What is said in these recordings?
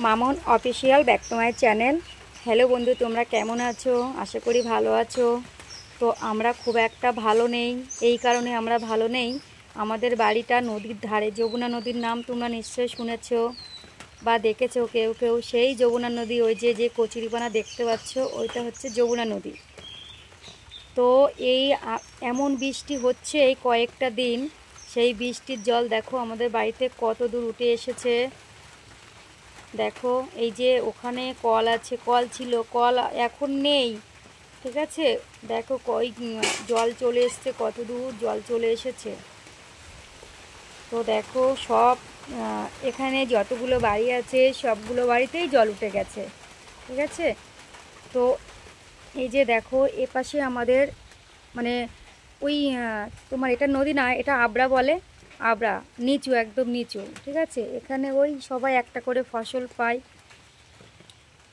Mamon official back to my channel. Hello বন্ধু, তোমরা কেমন আছো? আশা করি ভালো আছো। তো আমরা খুব একটা ভালো নেই। এই কারণে আমরা ভালো নেই, আমাদের বাড়িটা নদীর ধারে। যমুনা নদীর নাম তোমরা নিশ্চয়ই শুনেছো বা দেখেছো কেউ কেউ। সেই যমুনা নদী, ওই যে কচুরিপানা দেখতে পাচ্ছ, ওইটা হচ্ছে যমুনা নদী। তো এই এমন বৃষ্টি হচ্ছে এই কয়েকটা দিন, সেই বৃষ্টির জল দেখো আমাদের বাড়িতে কত দূর উঠে এসেছে। দেখো এই যে ওখানে কল আছে, কল ছিল, কল এখন নেই। ঠিক আছে, দেখো জল চলে এসছে, কত দূর জল চলে এসেছে। তো দেখো সব এখানে যতগুলো বাড়ি আছে সবগুলো বাড়িতেই জল উঠে গেছে। ঠিক আছে, তো এই যে দেখো এপাশে আমাদের মানে ওই তোমার এটা নদী না, এটা আবরা বলে। আবরা নিচু, একদম নিচু। ঠিক আছে, এখানে ওই সবাই একটা করে ফসল পায়।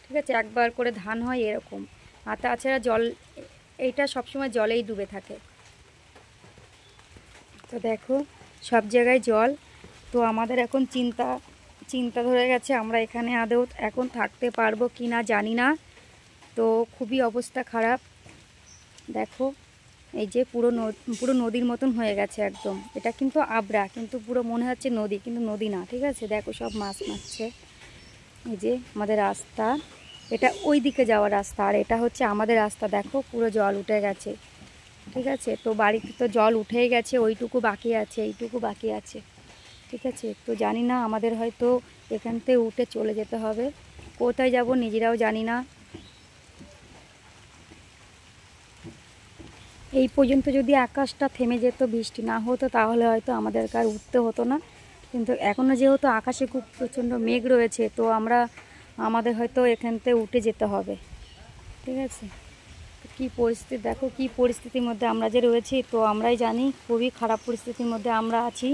ঠিক আছে, একবার করে ধান হয় এরকম। আর তাছাড়া জল, এইটা সবসময় জলেই ডুবে থাকে। তো দেখো সব জায়গায় জল। তো আমাদের এখন চিন্তা ধরে গেছে, আমরা এখানে আদৌ এখন থাকতে পারবো কি না জানি না। তো খুবই অবস্থা খারাপ। দেখো এই যে পুরো নদীর মতন হয়ে গেছে একদম। এটা কিন্তু আবরা, কিন্তু পুরো মনে হচ্ছে নদী, কিন্তু নদী না। ঠিক আছে, দেখো সব মাছ মারছে। এই যে আমাদের রাস্তা, এটা ওই দিকে যাওয়ার রাস্তা, আর এটা হচ্ছে আমাদের রাস্তা। দেখো পুরো জল উঠে গেছে। ঠিক আছে, তো বাড়িতে তো জল উঠেই গেছে, ওইটুকু বাকি আছে, এইটুকু বাকি আছে। ঠিক আছে, তো জানি না, আমাদের হয়তো এখান থেকে উঠে চলে যেতে হবে। কোথায় যাব নিজেরাও জানি না। এই পর্যন্ত যদি আকাশটা থেমে যেত, বৃষ্টি না হতো, তাহলে হয়তো আমাদেরকে আর উঠতে হতো না। কিন্তু এখনও যেহেতু আকাশে খুব প্রচণ্ড মেঘ রয়েছে, তো আমাদের হয়তো এখান থেকে উঠে যেতে হবে। ঠিক আছে, কি পরিস্থিতি দেখো, কি পরিস্থিতির মধ্যে আমরা যে রয়েছি, তো আমরাই জানি। খুবই খারাপ পরিস্থিতির মধ্যে আমরা আছি।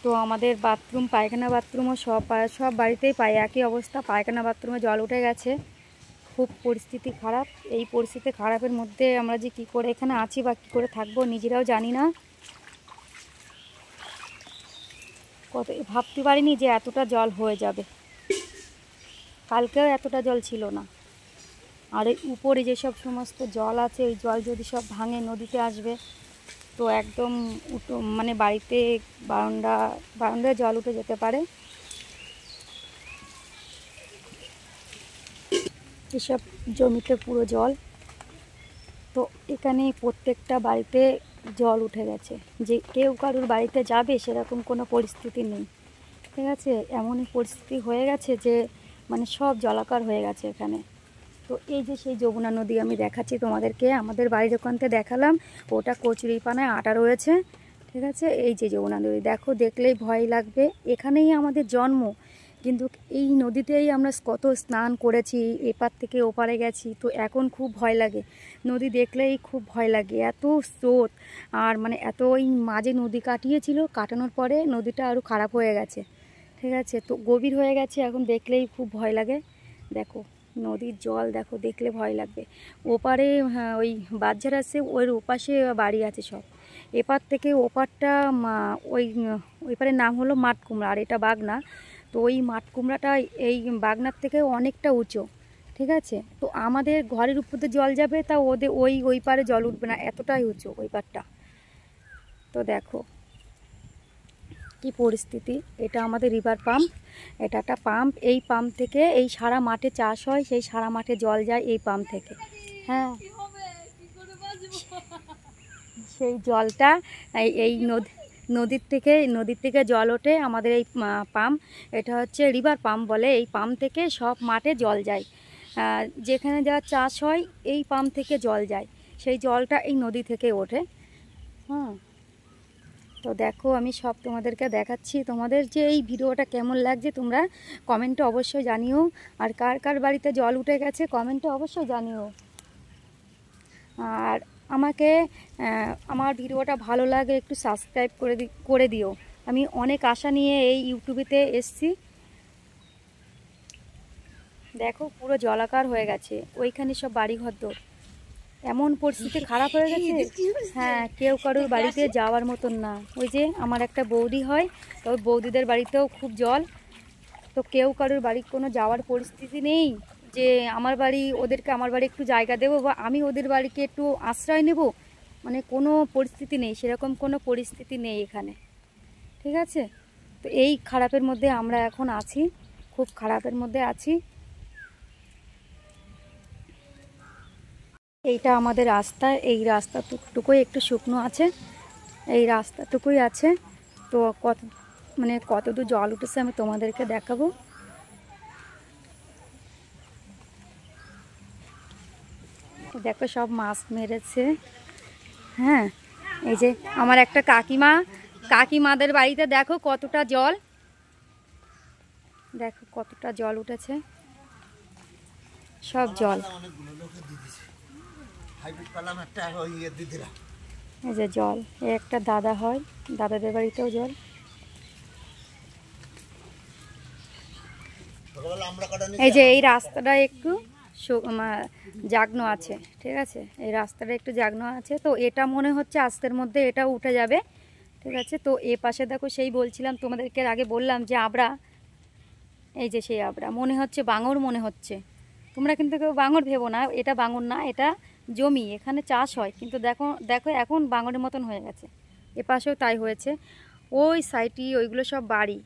তো আমাদের বাথরুম, পায়খানা বাথরুমও সব বাড়িতেই পাই একই অবস্থা। পায়খানা বাথরুমে জল উঠে গেছে, খুব পরিস্থিতি খারাপ। এই পরিস্থিতি খারাপের মধ্যে আমরা যে কী করে এখানে আছি বা কী করে থাকবো নিজেরাও জানি না। ভাবতে পারিনি যে এতটা জল হয়ে যাবে। কালকেও এতটা জল ছিল না। আর এই উপরে যেসব সমস্ত জল আছে, ওই জল যদি সব ভাঙে নদীতে আসবে, তো একদম মানে বাড়িতে বারান্দায় জল উঠে যেতে পারে। এসব জমিতে পুরো জল। তো এখানে প্রত্যেকটা বাড়িতে জল উঠে গেছে, যে কেউ কারুর বাড়িতে যাবে সেরকম কোনো পরিস্থিতি নেই। ঠিক আছে, এমনই পরিস্থিতি হয়ে গেছে যে মানে সব জলাকার হয়ে গেছে এখানে। তো এই যে সেই যমুনা নদী আমি দেখাচ্ছি তোমাদেরকে, আমাদের বাড়ির ওখান থেকে দেখালাম, ওটা কচুরিপানায় আটা রয়েছে। ঠিক আছে, এই যে যমুনা নদী দেখো, দেখলেই ভয় লাগবে। এখানেই আমাদের জন্ম, কিন্তু এই নদীতেই আমরা কত স্নান করেছি, এপার থেকে ওপারে গেছি। তো এখন খুব ভয় লাগে, নদী দেখলেই খুব ভয় লাগে। এত স্রোত, আর মানে এত ওই মাঝে নদী কাটানোর পরে নদীটা আরও খারাপ হয়ে গেছে। ঠিক আছে, তো গভীর হয়ে গেছে, এখন দেখলেই খুব ভয় লাগে। দেখো নদীর জল, দেখো দেখলে ভয় লাগবে। ওপারে হ্যাঁ, ওই বাজার আছে, ওর ওপাশে বাড়ি আছে সব। এপার থেকে ওপারটা ওই পারের নাম হলো মাঠকুমড়া, আর এটা বাগনা। তো ওই মাঠকুমড়াটা এই বাগনার থেকে অনেকটা উঁচু। ঠিক আছে, তো আমাদের ঘরের উপর দিয়ে জল যাবে, তা ওদের ওই পারে জল উঠবে না, এতটাই উঁচু ওই পারটা। তো দেখো কি পরিস্থিতি। এটা আমাদের রিভার পাম্প, এটা একটা পাম্প। এই পাম্প থেকে এই সারা মাঠে চাষ হয়, সেই সারা মাঠে জল যায় এই পাম্প থেকে। হ্যাঁ, সেই জলটা এই নদীর থেকে জল ওঠে আমাদের এই পাম্প। এটা হচ্ছে রিভার পাম্প বলে। এই পাম্প থেকে সব মাঠে জল যায়, যেখানে যা চাষ হয় এই পাম্প থেকে জল যায়। সেই জলটা এই নদী থেকে ওঠে। হ্যাঁ, তো দেখো আমি সব তোমাদেরকে দেখাচ্ছি। তোমাদের যে এই ভিডিওটা কেমন লাগছে তোমরা কমেন্টে অবশ্যই জানিও। আর কার কার বাড়িতে জল উঠে গেছে কমেন্টে অবশ্যই জানিও। আর আমাকে আমার ভিডিওটা ভালো লাগে একটু সাবস্ক্রাইব করে দিও। আমি অনেক আশা নিয়ে এই ইউটিউবেতে এসছি। দেখো পুরো জলাকার হয়ে গেছে, ওইখানে সব বাড়িঘর দৌড়। এমন পরিস্থিতি খারাপ হয়ে গেছে, হ্যাঁ, কেউ কারোর বাড়িতে যাওয়ার মতন না। ওই যে আমার একটা বৌদি হয়, তো ওই বৌদিদের বাড়িতেও খুব জল। তো তো কেউ কারোর বাড়ি কোনো যাওয়ার পরিস্থিতি নেই যে আমার বাড়ি, ওদেরকে আমার বাড়ি একটু জায়গা দেবো বা আমি ওদের বাড়িকে একটু আশ্রয় নেব, মানে কোনো পরিস্থিতি নেই, সেরকম কোনো পরিস্থিতি নেই এখানে। ঠিক আছে, তো এই খারাপের মধ্যে আমরা এখন আছি, খুব খারাপের মধ্যে আছি। এইটা আমাদের রাস্তা, এই রাস্তাটুকুই একটু শুকনো আছে, এই রাস্তাটুকুই আছে। তো কতদূর জল উঠেছে আমি তোমাদেরকে দেখাবো। দেখো সব মাছ মেরেছে। হ্যাঁ, এই যে আমার একটা কাকিমাদের বাড়িতে দেখো কতটা জল, দেখো কতটা জল উঠেছে, সব জল। এই যে জল, এই একটা দাদা হয়, দাদাদের বাড়িতেও জল। এই যে এই রাস্তাটা একটু জাগ্ন আছে, ঠিক আছে, এই রাস্তাটা একটু জাগ্ন আছে। তো এটা মনে হচ্ছে আজকের মধ্যে এটা উঠে যাবে। ঠিক আছে, তো এ পাশে দেখো, সেই বলছিলাম তোমাদেরকে আগে বললাম যে আবরা, এই যে সেই আবরা মনে হচ্ছে বাঙর মনে হচ্ছে। তোমরা কিন্তু কেউ বাঙর ভেবো না, এটা বাঙর না, এটা জমি, এখানে চাষ হয়। কিন্তু দেখো দেখো এখন বাঙরের মতন হয়ে গেছে। এ পাশেও তাই হয়েছে। ওই সাইডটি ওইগুলো সব বাড়ি,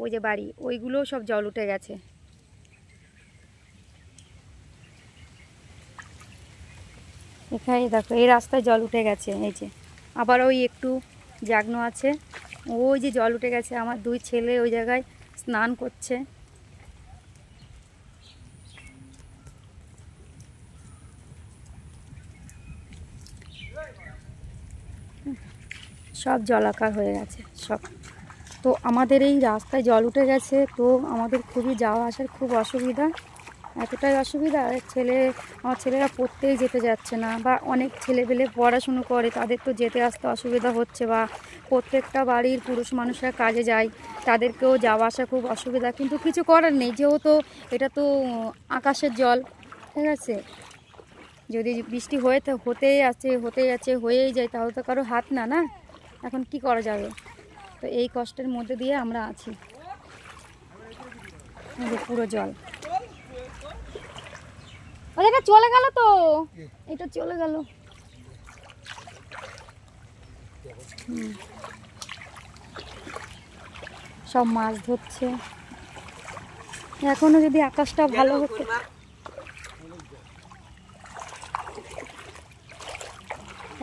ওই যে বাড়ি ওইগুলো সব জল উঠে গেছে। এখানে দেখো এই রাস্তায় জল উঠে গেছে। এই যে আবার ওই একটু জাগ্ন আছে, ওই যে জল উঠে গেছে। আমার দুই ছেলে ওই জায়গায় স্নান করছে। সব জলাকার হয়ে গেছে সব। তো আমাদের এই রাস্তায় জল উঠে গেছে, তো আমাদের খুবই যাওয়া আসার খুব অসুবিধা, এতটাই অসুবিধা। আমার ছেলেরা পড়তেই যেতে যাচ্ছে না, বা অনেক ছেলেপেলে পড়াশুনো করে, তাদের তো যেতে আসতে অসুবিধা হচ্ছে, বা প্রত্যেকটা বাড়ির পুরুষ মানুষরা কাজে যায়, তাদেরকেও যাওয়া আসা খুব অসুবিধা। কিন্তু কিছু করার নেই, যেহেতু এটা তো আকাশের জল। ঠিক আছে, যদি বৃষ্টি হতেই আছে হয়েই যায়, তাহলে তো কারো হাত না, না, এখন কি করা যাবে। তো এই কষ্টের মধ্যে দিয়ে আমরা আছি, পুরো জল। এটা চলে গেল, তো এটা চলে গেল। সব মাছ ধরছে। এখনো যদি আকাশটা ভালো হতো,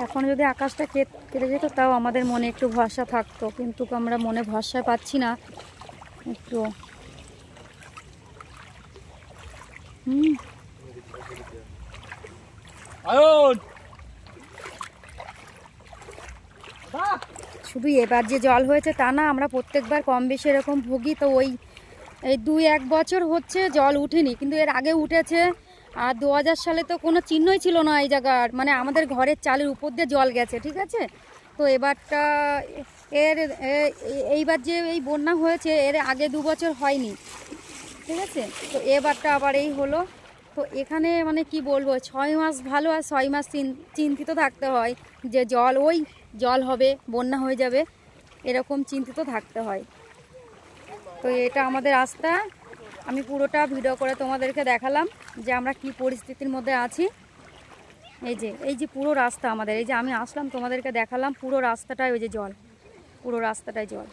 এখন যদি আকাশটা কেটে যেত, তাও আমাদের মনে একটু ভরসা থাকতো, কিন্তু আমরা মনে ভরসা পাচ্ছি না একটু। শুধু এবার যে জল হয়েছে তা না, আমরা প্রত্যেকবার কম বেশি এরকম ভুগি। তো এই 2-1 বছর হচ্ছে জল উঠেনি, কিন্তু এর আগে উঠেছে। আর 2000 সালে তো কোনো চিহ্নই ছিল না এই জায়গার, মানে আমাদের ঘরের চালের উপর দিয়ে জল গেছে। ঠিক আছে, তো এবারটা এইবার যে এই বন্যা হয়েছে, এর আগে 2 বছর হয়নি। ঠিক আছে, তো এবারটা আবার এই হলো। তো এখানে মানে কি বলবো, 6 মাস ভালো আর 6 মাস চিন্তিত থাকতে হয় যে জল হবে, বন্যা হয়ে যাবে, এরকম চিন্তিত থাকতে হয়। তো এটা আমাদের রাস্তা, আমি পুরোটা ভিডিও করে তোমাদেরকে দেখালাম যে আমরা কি পরিস্থিতির মধ্যে আছি। এই যে পুরো রাস্তা আমাদের, এই যে আমি আসলাম তোমাদেরকে দেখালাম পুরো রাস্তাটায় ওই যে জল, পুরো রাস্তাটায় জল।